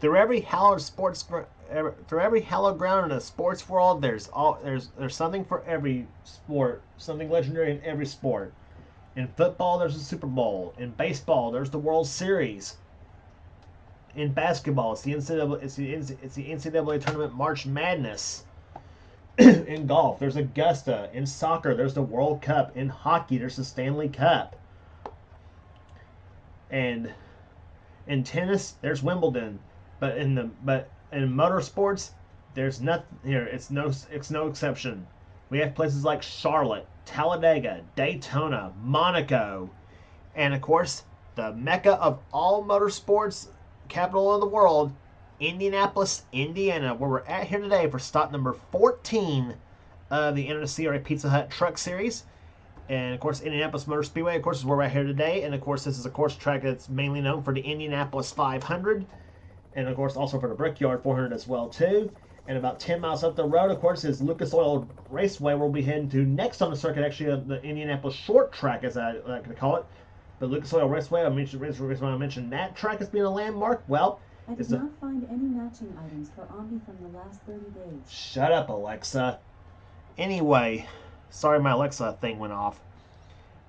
through every hallowed through every hallowed ground in the sports world, there's something for every sport, something legendary in every sport. In football, there's the Super Bowl. In baseball, there's the World Series. In basketball, it's the NCAA tournament March Madness. In golf, there's Augusta. In soccer, there's the World Cup. In hockey, there's the Stanley Cup. And in tennis, there's Wimbledon. But in motorsports, there's nothing here. It's no exception. We have places like Charlotte, Talladega, Daytona, Monaco, and of course, the mecca of all motorsports, capital of the world, Indianapolis, Indiana, where we're at here today for stop number 14 of the NNSCRA Pizza Hut Truck Series. And of course, Indianapolis Motor Speedway, of course, is where we're at here today. And of course, this is a course track that's mainly known for the Indianapolis 500, and of course, also for the Brickyard 400 as well too. And about 10 miles up the road, of course, is Lucas Oil Raceway, where we'll be heading to next on the circuit, actually, the Indianapolis Short Track, as I like to call it. But Lucas Oil Raceway, I mentioned that track as being a landmark. Well, I did not find any matching items for Omni from the last 30 days. Shut up, Alexa. Anyway, sorry my Alexa thing went off.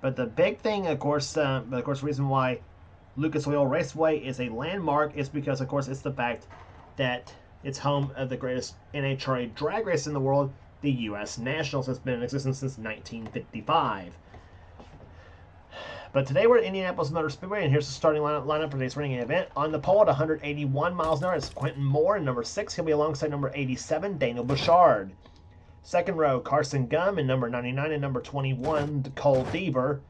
But the big thing, of course, the reason why Lucas Oil Raceway is a landmark is because, of course, it's the fact that it's home of the greatest NHRA drag race in the world, the U.S. Nationals, that's been in existence since 1955. But today we're at Indianapolis Motor Speedway, and here's the starting lineup for today's running event. On the pole at 181 miles an hour is Quentin Moore, and number 6, he'll be alongside number 87, Daniel Bouchard. Second row, Carson Gum, and number 99 and number 21, Cole Deaver.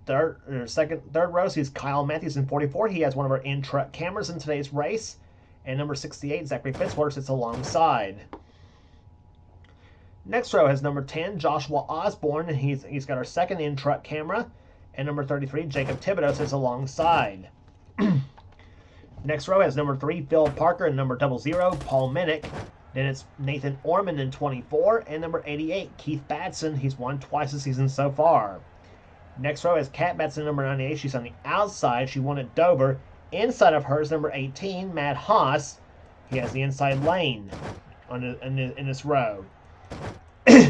Third row, he's Kyle Matthews in 44. He has one of our in-truck cameras in today's race. And number 68, Zachary Fitzwater, sits alongside. Next row has number 10, Joshua Osborne, and he's got our second in-truck camera. And number 33, Jacob Thibodeau, sits alongside. Next row has number 3, Phil Parker, and number 00, Paul Minnick. Then it's Nathan Ormond in 24, and number 88, Keith Batson. He's won twice this season so far. Next row is Kat Batson, number 98. She's on the outside. She won at Dover. Inside of her is number 18, Matt Haas. He has the inside lane in this row.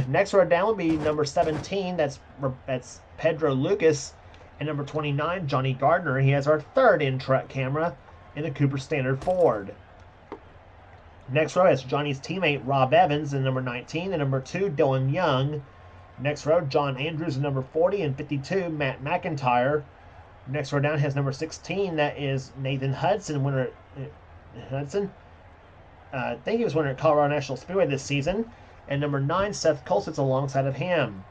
Next row down will be number 17. That's Pedro Lucas. And number 29, Johnny Gardner. He has our third in-truck camera in the Cooper Standard Ford. Next row is Johnny's teammate, Rob Evans, in number 19. And number 2, Dylan Young. Next row, John Andrews in number 40 and 52, Matt McIntyre. Next row down has number 16, that is Nathan Hudson, winner Hudson. I think he was winner at Colorado National Speedway this season. And number 9, Seth Cole, sits alongside of him.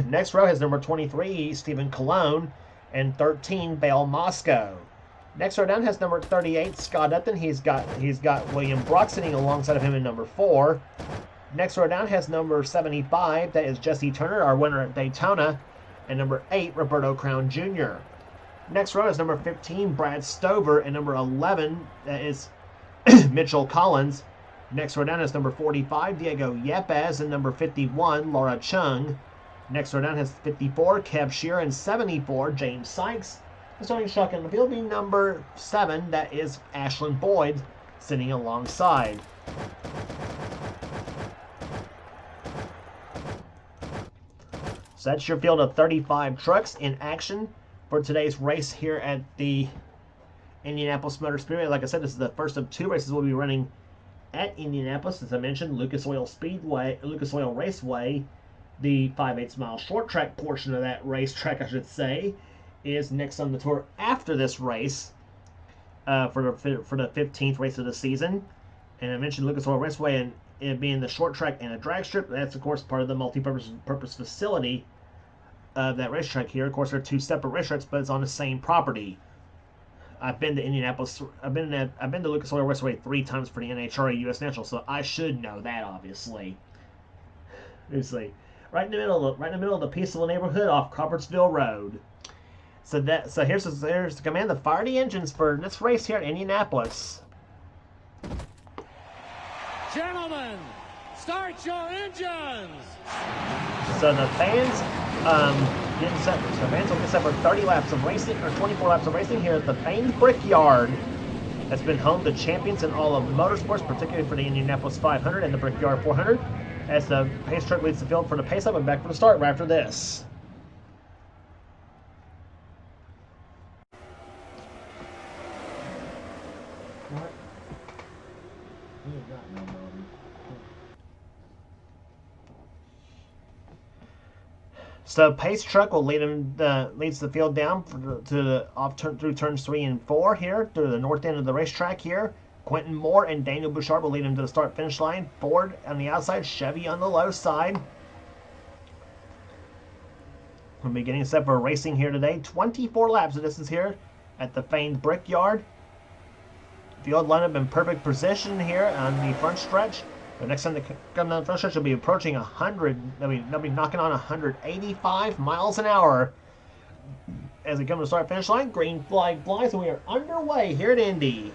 Next row has number 23, Stephen Colon, and 13, Bale Moscow. Next row down has number 38, Scott Upton. He's got William Brock sitting alongside of him in number 4. Next row down has number 75, that is Jesse Turner, our winner at Daytona, and number 8, Roberto Crown Jr. Next row is number 15, Brad Stover, and number 11, that is Mitchell Collins. Next row down is number 45, Diego Yepes, and number 51, Laura Chung. Next row down has 54, Kev Shearer, and 74, James Sykes. The starting shotgun in the field being number 7, that is Ashlyn Boyd, sitting alongside. So that's your field of 35 trucks in action for today's race here at the Indianapolis Motor Speedway. Like I said, this is the first of 2 races we'll be running at Indianapolis. As I mentioned, Lucas Oil Raceway, the 5/8 mile short track portion of that racetrack, I should say, is next on the tour after this race for the 15th race of the season. And I mentioned Lucas Oil Raceway and it being the short track and a drag strip. That's, of course, part of the multi-purpose facility of that racetrack here. Of course, there are 2 separate racetracks, but it's on the same property. I've been to Indianapolis. I've been to Lucas Oil Raceway 3 times for the NHRA U.S. National, so I should know that, obviously. Right in the middle of the peaceful neighborhood off Crawfordsville Road. So here's the command to fire the engines for this race here at Indianapolis. Gentlemen, start your engines! So the fans will get set for 30 laps of racing, or 24 laps of racing here at the famed Brickyard has been home to champions in all of motorsports, particularly for the Indianapolis 500 and the Brickyard 400, as the pace truck leads the field for the pace-up and back for the start right after this. So pace truck will leads the field down through turns 3 and 4 here to the north end of the racetrack here. Quentin Moore and Daniel Bouchard will lead him to the start finish line. Ford on the outside, Chevy on the low side. We'll be getting set for racing here today. 24 laps of distance here at the famed Brickyard. Field lineup in perfect position here on the front stretch. The next time they come down the front stretch, will be approaching 100. They'll be knocking on 185 miles an hour as they come to the start finish line. Green flag flies, and we are underway here at Indy.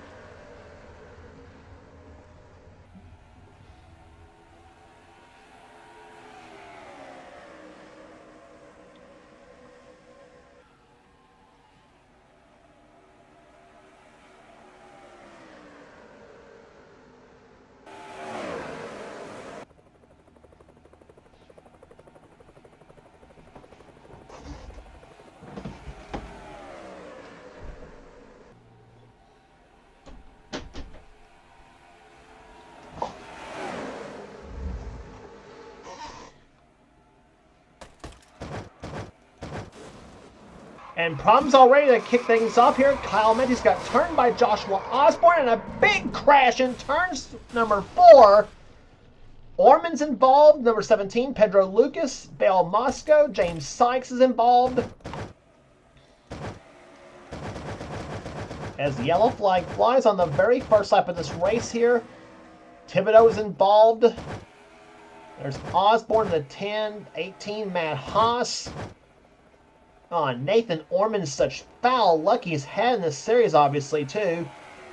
And problems already to kick things off here. Kyle Mendes got turned by Joshua Osborne, and a big crash in turns number 4. Orman's involved, number 17, Pedro Lucas, Bale Moscow, James Sykes is involved. As the yellow flag flies on the very first lap of this race here, Thibodeau is involved. There's Osborne, the 10, 18, Matt Haas. Oh, Nathan Orman's such foul luck he's had in this series, obviously, too.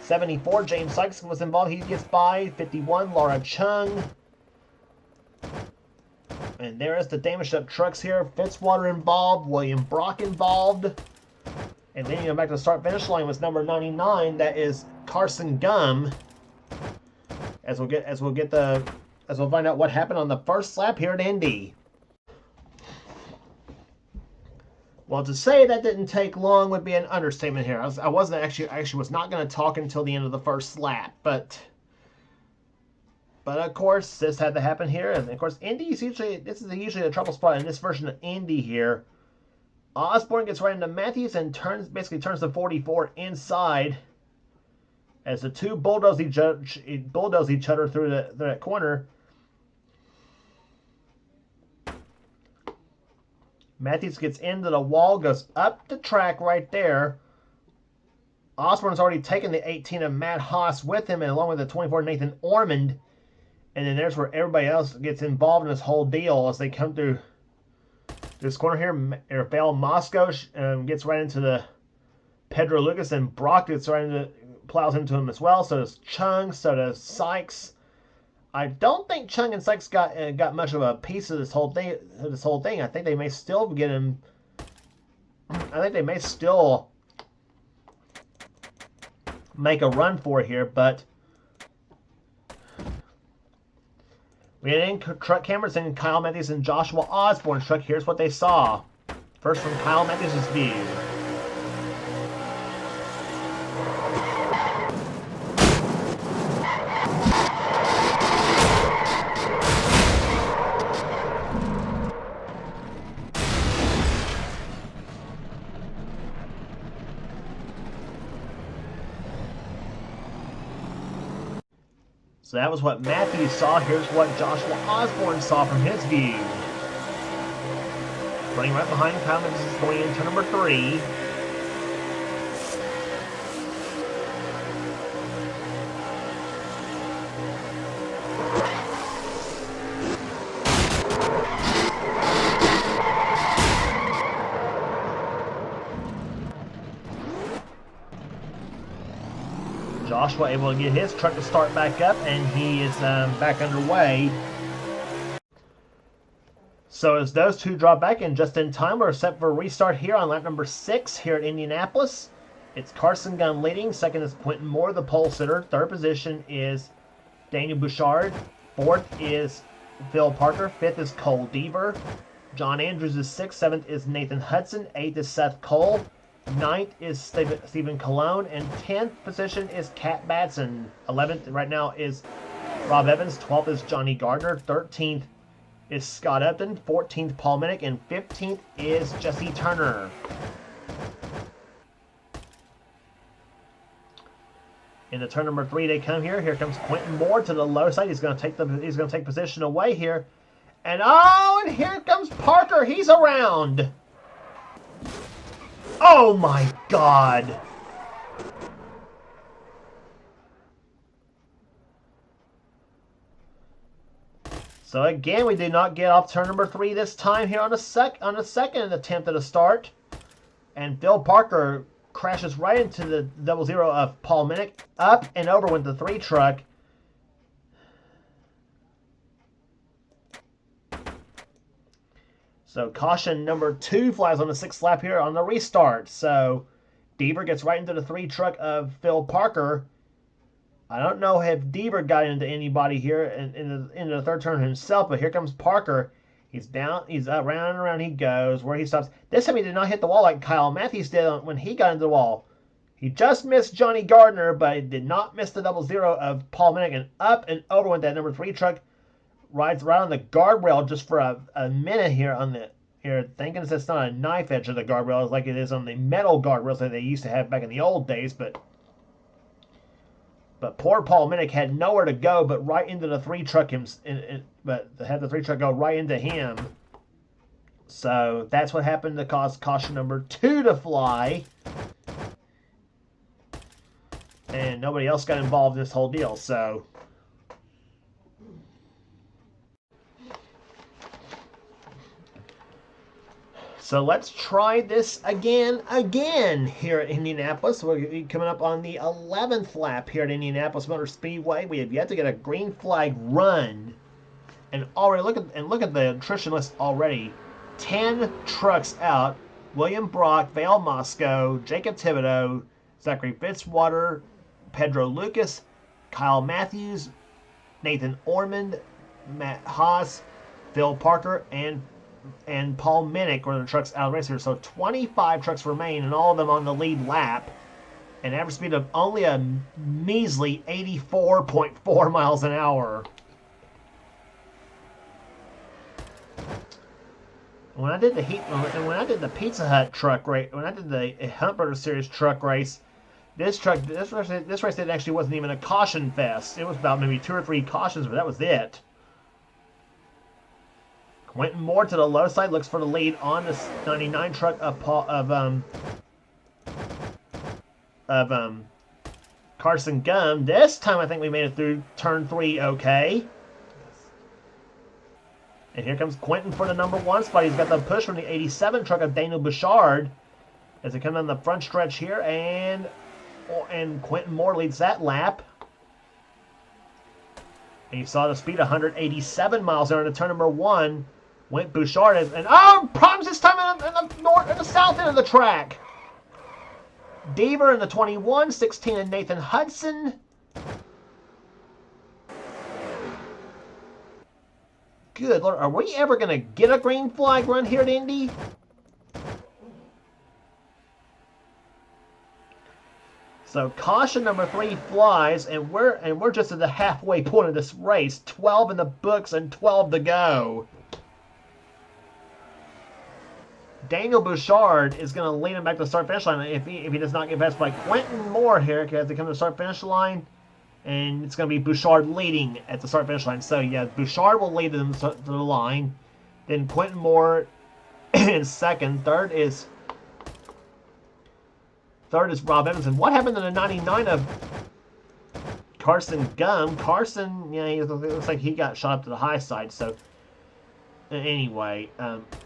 74, James Sykes was involved. He gets by. 51, Laura Chung. And there is the damaged up trucks here. Fitzwater involved. William Brock involved. And leading him back to the start-finish line was number 99. That is Carson Gum. As we'll find out what happened on the first lap here at Indy. Well, to say that didn't take long would be an understatement here. I wasn't actually was not going to talk until the end of the first lap, but of course this had to happen here, and of course this is usually a trouble spot in this version of Indy here. Osborne gets right into Matthews and basically turns the 44 inside as the two bulldoze each other through that corner. Matthews gets into the wall, goes up the track right there. Osborne's already taken the 18 of Matt Haas with him, and along with the 24 Nathan Ormond. And then there's where everybody else gets involved in this whole deal as they come through this corner here. Bale Moscow gets right into the Pedro Lucas, and Brock gets plows into him as well. So does Chung, so does Sykes. I don't think Chung and Sykes got much of a piece of this whole thing. I think they may still get him. I think they may still make a run for it here, but we had in truck cameras and Kyle Matthews and Joshua Osborne's truck. Here's what they saw. First from Kyle Matthews' view. So that was what Matthews saw. Here's what Joshua Osborne saw from his view. Running right behind Kyle Matthews is going into number 3. Joshua able to get his truck to start back up, and he is back underway. So as those two drop back in just in time, we're set for a restart here on lap number 6 here at Indianapolis. It's Carson Gunn leading. Second is Quentin Moore, the pole sitter. Third position is Daniel Bouchard. Fourth is Phil Parker. Fifth is Cole Deaver. John Andrews is sixth. Seventh is Nathan Hudson. Eighth is Seth Cole. Ninth is Stephen Colon. And 10th position is Cat Batson. 11th right now is Rob Evans. 12th is Johnny Gardner. 13th is Scott Upton. 14th, Paul Minnick. And 15th is Jesse Turner. Into turn number 3, they come here. Here comes Quentin Moore to the low side. He's going to take position away here. And here comes Parker. He's around. Oh my God. So again, we did not get off turn number 3 this time here on the second attempt at a start. And Phil Parker crashes right into the 00 of Paul Minnick, up and over with the 3 truck. So caution number 2 flies on the 6th lap here on the restart. So Deaver gets right into the 3 truck of Phil Parker. I don't know if Deaver got into anybody here in the third turn himself, but here comes Parker. He's down. He's up, round and around he goes. Where he stops. This time he did not hit the wall like Kyle Matthews did when he got into the wall. He just missed Johnny Gardner, but he did not miss the 00 of Paul Minnick. And up and over with that number 3 truck. Rides right on the guardrail just for a minute here thinking it's not a knife edge of the guardrail like it is on the metal guardrails that they used to have back in the old days, but poor Paul Minnick had nowhere to go but right into the 3 truck but had the 3 truck go right into him. So that's what happened to cause caution number 2 to fly. And nobody else got involved in this whole deal, so let's try this again here at Indianapolis. We're coming up on the 11th lap here at Indianapolis Motor Speedway. We have yet to get a green flag run, and already look at the attrition list already. 10 trucks out: William Brock, Vale Moscow, Jacob Thibodeau, Zachary Fitzwater, Pedro Lucas, Kyle Matthews, Nathan Ormond, Matt Haas, Phil Parker, and Paul Minnick were the trucks out of the race here. So 25 trucks remain, and all of them on the lead lap. An average speed of only a measly 84.4 miles an hour. When I did the Pizza Hut truck race, when I did the Huntburger Series truck race, this race actually wasn't even a caution fest. It was about maybe 2 or 3 cautions, but that was it. Quentin Moore to the low side looks for the lead on this 99 truck of Carson Gunn. This time I think we made it through turn 3 okay. And here comes Quentin for the number 1 spot. He's got the push from the 87 truck of Daniel Bouchard as they come down the front stretch here, and Quentin Moore leads that lap. And you saw the speed 187 miles there into turn number 1. Went Bouchard and problems this time in the south end of the track. Deaver in the 21, 16 and Nathan Hudson. Good Lord, are we ever going to get a green flag run here at Indy? So caution number 3 flies, and we're just at the halfway point of this race. 12 in the books and 12 to go. Daniel Bouchard is going to lead him back to the start-finish line if he does not get passed by Quentin Moore here as they come to the start-finish line. And it's going to be Bouchard leading at the start-finish line. So, yeah, Bouchard will lead them to the line. Then Quentin Moore in second. Third is Rob Evans. And what happened to the 99 of Carson Gunn? Carson, yeah, it looks like he got shot up to the high side. So, anyway,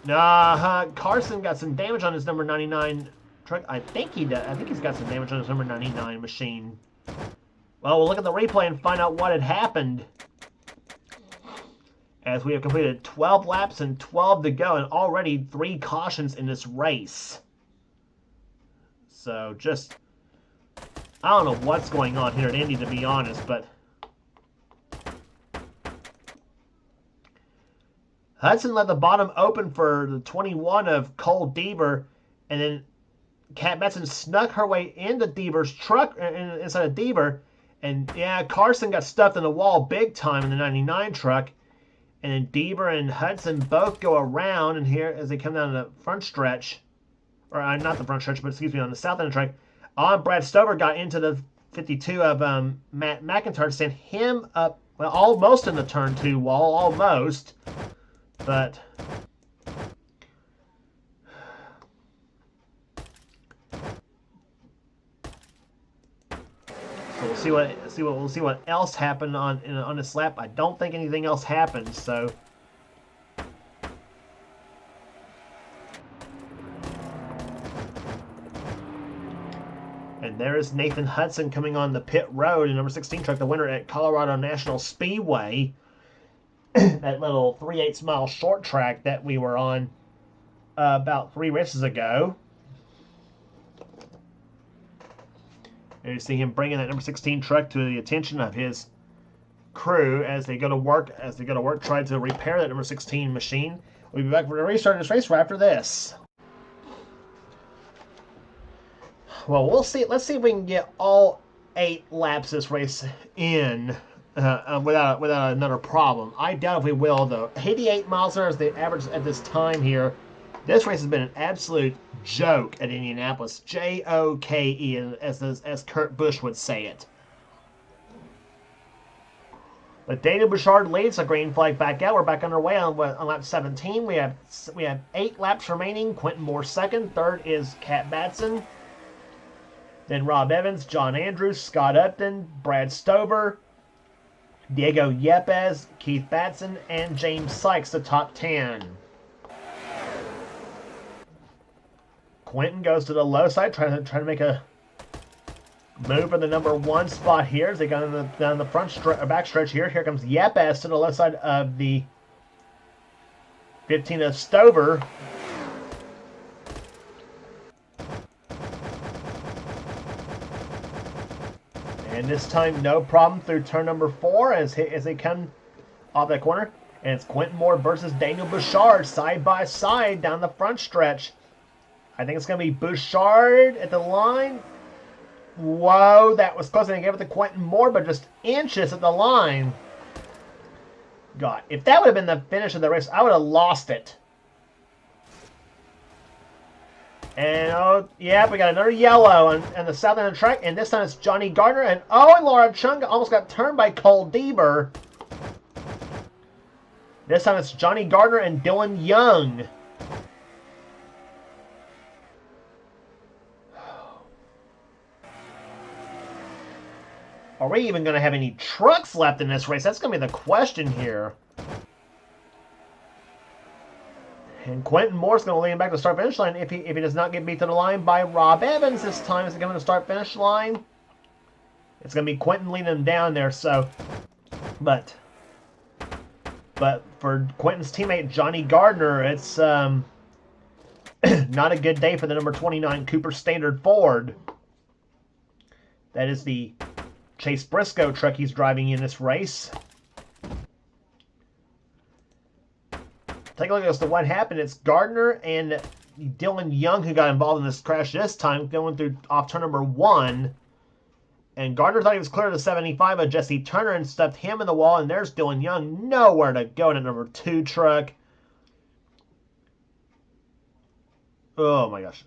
Carson got some damage on his number 99 truck. I think he does. I think he's got some damage on his number 99 machine. Well, we'll look at the replay and find out what had happened. As we have completed 12 laps and 12 to go, and already 3 cautions in this race. So just I don't know what's going on here at Indy, to be honest, but Hudson left the bottom open for the 21 of Cole Deaver, and then Kat Betson snuck her way into Deaver's truck, inside of Deaver, and yeah, Carson got stuffed in the wall big time in the 99 truck, and then Deaver and Hudson both go around, and here as they come down the front stretch, or not the front stretch, but excuse me, on the south end of the track, Brad Stover got into the 52 of Matt McIntyre to send him up, well, almost in the turn 2 wall, almost, but so we'll see what else happened on this lap. I don't think anything else happened, so. And there is Nathan Hudson coming on the pit road in number 16 truck, the winner at Colorado National Speedway. That little 3/8 mile short track that we were on about 3 races ago. And you see him bringing that number 16 truck to the attention of his crew as they go to work. Trying to repair that number 16 machine. We'll be back for the restart of this race right after this. Well, we'll see. Let's see if we can get all 8 laps this race in without another problem. I doubt if we will, though. 88 miles an hour is the average at this time here. This race has been an absolute joke at Indianapolis. J-O-K-E, as Kurt Busch would say it. But Daniel Bouchard leads a green flag back out. We're back underway on lap 17. We have 8 laps remaining. Quentin Moore second. Third is Kat Batson. Then Rob Evans, John Andrews, Scott Upton, Brad Stover, Diego Yepes, Keith Batson, and James Sykes, the top 10. Quentin goes to the low side, trying to make a move for the number 1 spot here as they go down the back stretch here. Here comes Yepes to the left side of the 15 of Stover. And this time, no problem through turn number 4 as they come off that corner. And it's Quentin Moore versus Daniel Bouchard side by side down the front stretch. I think it's going to be Bouchard at the line. Whoa, that was close. They gave it to Quentin Moore, but just inches at the line. God, if that would have been the finish of the race, I would have lost it. And, oh, yeah, we got another yellow on the south end of the track. And this time it's Johnny Gardner. And, oh, and Laura Chung almost got turned by Cole Deaver. This time it's Johnny Gardner and Dylan Young. Are we even going to have any trucks left in this race? That's going to be the question here. And Quentin Moore's going to lead him back to the start-finish line if he does not get beat to the line by Rob Evans this time. Is he coming to the start-finish line? It's going to be Quentin leading him down there. So, but for Quentin's teammate Johnny Gardner, it's not a good day for the number 29 Cooper Standard Ford. That is the Chase Briscoe truck he's driving in this race. Take a look as to what happened. It's Gardner and Dylan Young who got involved in this crash this time, going through off turn number 1. And Gardner thought he was clear to 75 of Jesse Turner and stuffed him in the wall. And there's Dylan Young, nowhere to go in a number 2 truck. Oh my gosh.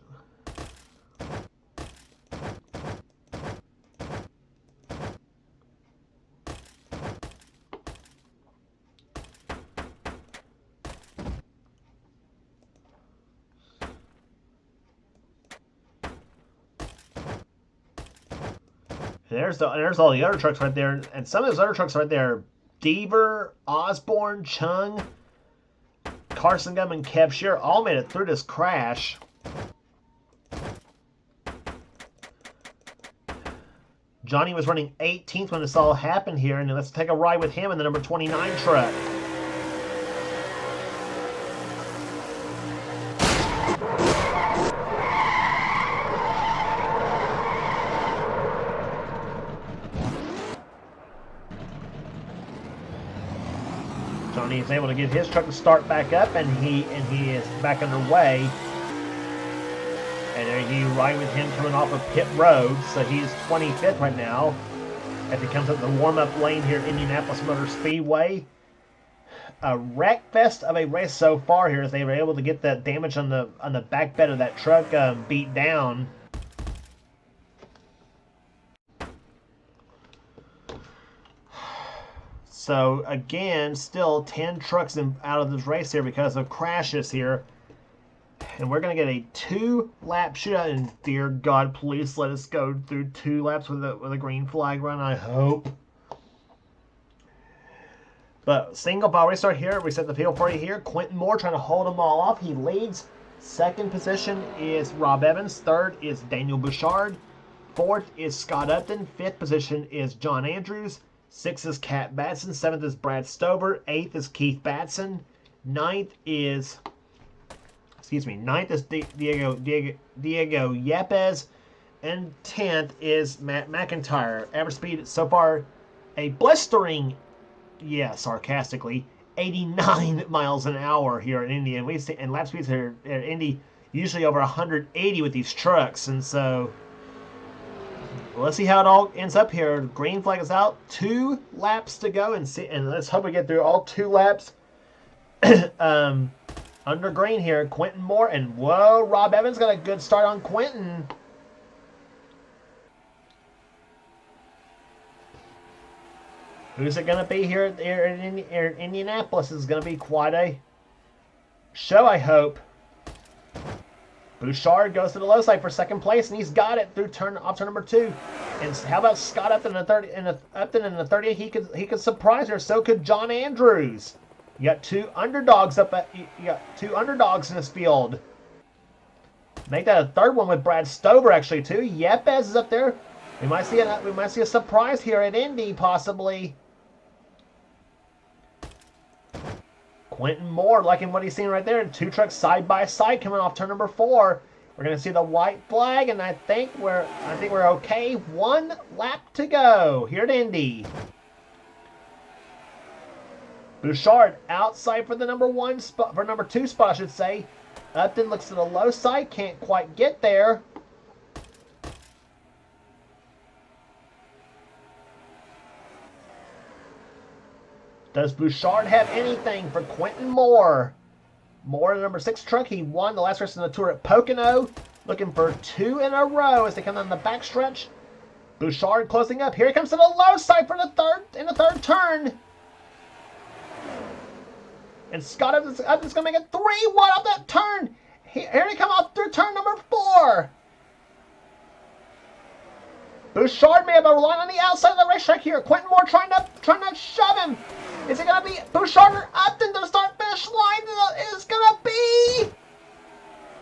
There's all the other trucks right there. And some of those other trucks right there, Deaver, Osborne, Chung, Carson Gum, and Kev Shear all made it through this crash. Johnny was running 18th when this all happened here. And let's take a ride with him in the number 29 truck. Johnny is able to get his truck to start back up, and he is back underway. And there you ride with him coming off of pit road, so he's 25th right now as he comes up the warm-up lane here at Indianapolis Motor Speedway. A wreck fest of a race so far here, as they were able to get that damage on the back bed of that truck beat down. So again, still 10 trucks out of this race here because of crashes here. And we're going to get a 2-lap shootout. And dear God, please let us go through 2 laps with a green flag run, I hope. But single file restart here. Reset the field for you here. Quentin Moore trying to hold them all off. He leads. Second position is Rob Evans. Third is Daniel Bouchard. Fourth is Scott Upton. Fifth position is John Andrews. Sixth is Cat Batson. Seventh is Brad Stover. Eighth is Keith Batson. Ninth is Diego Yepes. And 10th is Matt McIntyre. Average speed so far, a blistering, sarcastically, 89 miles an hour here in Indy. And lap speeds here at Indy usually over 180 with these trucks. And so let's see how it all ends up here. Green flag is out. 2 laps to go, and let's hope we get through all 2 laps. Under green here, Quentin Moore, and whoa, Rob Evans got a good start on Quentin. Who's it going to be here in Indianapolis? Is going to be quite a show, I hope. Bouchard goes to the low side for second place, and he's got it through off turn number 2. And how about Scott Upton in the 30? He could surprise her. So could John Andrews. You got 2 underdogs in this field. Make that a third one with Brad Stover actually too. Yepes is up there. We might see a surprise here at Indy possibly. Quentin Moore liking what he's seeing right there. 2 trucks side by side coming off turn number 4. We're going to see the white flag, and I think we're okay. 1 lap to go here at Indy. Bouchard outside for the number 2 spot, I should say. Upton looks to the low side, can't quite get there. Does Bouchard have anything for Quentin Moore? Moore, the number 6 truck, he won the last race in the Tour at Pocono. Looking for 2 in a row as they come down the backstretch. Bouchard closing up. Here he comes to the low side for the third turn. And Scott Upton's going to make it 3-1 off that turn. Here he come off through turn number 4. Bouchard may have a line on the outside of the racetrack here. Quentin Moore trying to shove him. Is it going to be Bouchard or Upton to the start-finish line? It's going to be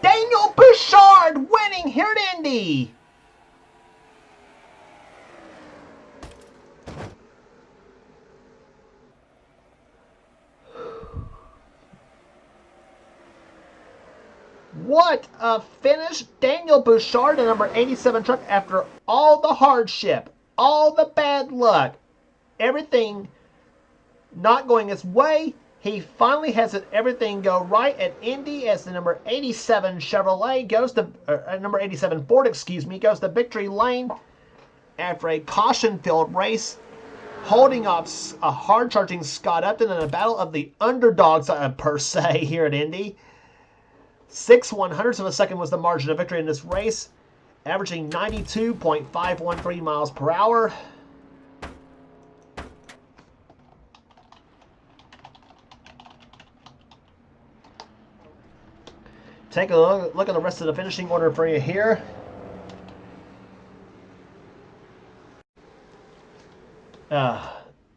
Daniel Bouchard winning here at Indy. What a finish. Daniel Bouchard, the number 87 truck, after all the hardship, all the bad luck, everything not going his way, he finally has everything go right at Indy as the number 87 Chevrolet goes to, number 87 Ford, goes to victory lane after a caution-filled race, holding off a hard-charging Scott Upton in a battle of the underdogs, per se, here at Indy. 6/100ths of a second was the margin of victory in this race, averaging 92.513 miles per hour. Take a look at the rest of the finishing order for you here.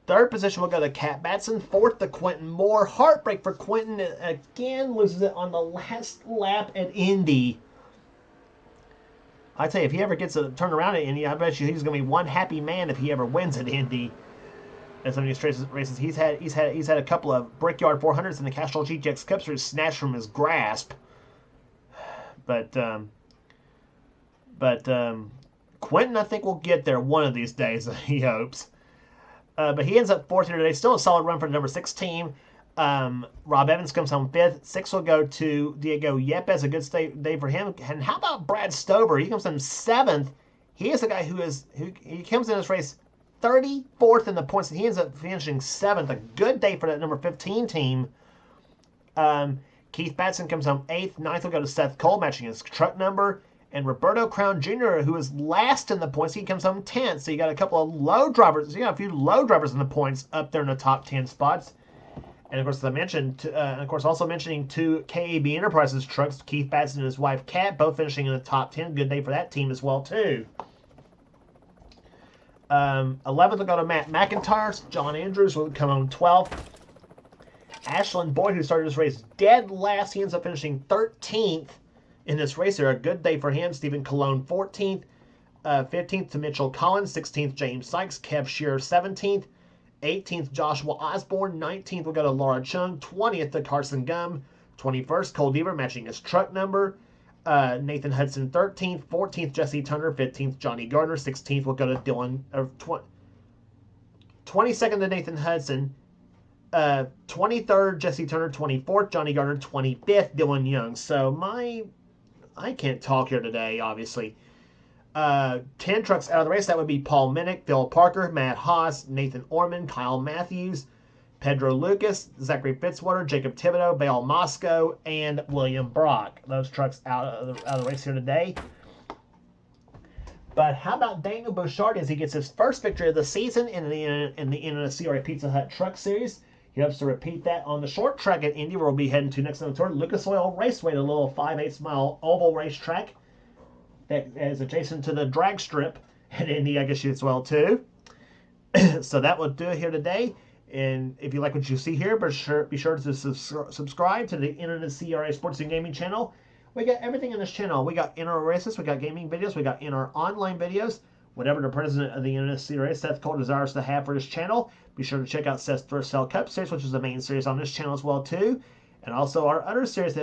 Third position will go to Cat Batson. Fourth to Quentin Moore. Heartbreak for Quentin. Again, loses it on the last lap at Indy. I tell you, if he ever gets a turn around at Indy, I bet you he's going to be one happy man if he ever wins at Indy. In some of these races, he's had a couple of Brickyard 400s in the Castrol GTX Cups that snatched from his grasp. But Quentin, I think, will get there one of these days. He hopes. But he ends up fourth here today. Still a solid run for the number 6 team. Rob Evans comes home 5th. 6th will go to Diego Yepes, a good day for him. And how about Brad Stover? He comes in 7th. He is a guy who he comes in this race 34th in the points, and he ends up finishing 7th. A good day for that number 15 team. Keith Batson comes home 8th. 9th will go to Seth Cole, matching his truck number. And Roberto Crown Jr., who is last in the points, he comes home 10th. So you got a couple of low drivers. You got a few low drivers in the points up there in the top 10 spots. And of course, as I mentioned, also mentioning 2 KAB Enterprises trucks, Keith Batson and his wife Kat, both finishing in the top 10. Good day for that team as well, too. 11th will go to Matt McIntyre. John Andrews will come on 12th. Ashland Boyd, who started this race dead last, he ends up finishing 13th in this race here. A good day for him. Stephen Colon 14th. 15th to Mitchell Collins. 16th James Sykes. Kev Shearer 17th. 18th Joshua Osborne. 19th will go to Laura Chung. 20th to Carson Gum. 21st Cole Deaver, matching his truck number. Nathan Hudson 13th. 14th Jesse Turner. 15th Johnny Gardner. 16th will go to Dylan. 22nd to Nathan Hudson. 23rd Jesse Turner. 24th Johnny Gardner. 25th Dylan Young. So I can't talk here today, obviously. 10 trucks out of the race. That would be Paul Minnick, Phil Parker, Matt Haas, Nathan Orman, Kyle Matthews, Pedro Lucas, Zachary Fitzwater, Jacob Thibodeau, Bale Moscow, and William Brock. Those trucks out of the race here today. But how about Daniel Bouchard as he gets his first victory of the season in the NNSCRA Pizza Hut Truck Series? He hopes to repeat that on the short track at Indy, where we'll be heading to next on the tour, Lucas Oil Raceway, the little 5/8 mile oval racetrack that is adjacent to the drag strip at Indy, I guess as well too. So that will do it here today. And if you like what you see here, be sure to subscribe to the NNSCRA Sports and Gaming channel. We got everything in this channel. We got inner races, we got gaming videos, we got inner online videos. Whatever the president of the NNSCRA, Seth Cole, desires to have for this channel, be sure to check out Seth's First Cell Cup series, which is the main series on this channel as well too. And also our other series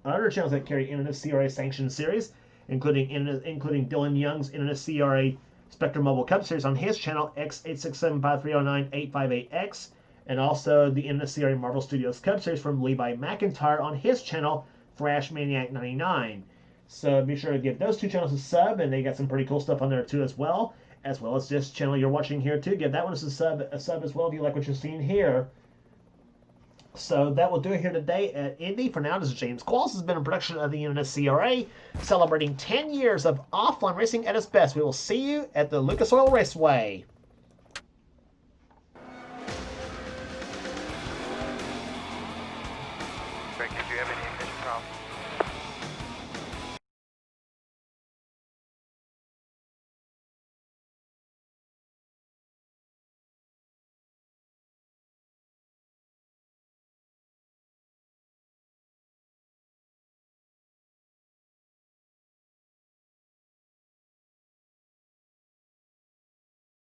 other channels that carry NNSCRA sanctioned series, including Dylan Young's NNSCRA Spectrum Mobile Cup series on his channel, X8675309-858X, and also the NNSCRA Marvel Studios Cup series from Levi McIntyre on his channel, Thrash Maniac 99. So be sure to give those two channels a sub, and they got some pretty cool stuff on there too as well as this channel you're watching here too. Give that one a sub as well if you like what you're seeing here. So that will do it here today at Indy. For now, this is James Qualls. This has been a production of the NNSCRA, celebrating 10 years of offline racing at its best. We will see you at the Lucas Oil Raceway. Greg, did you have any ignition problems?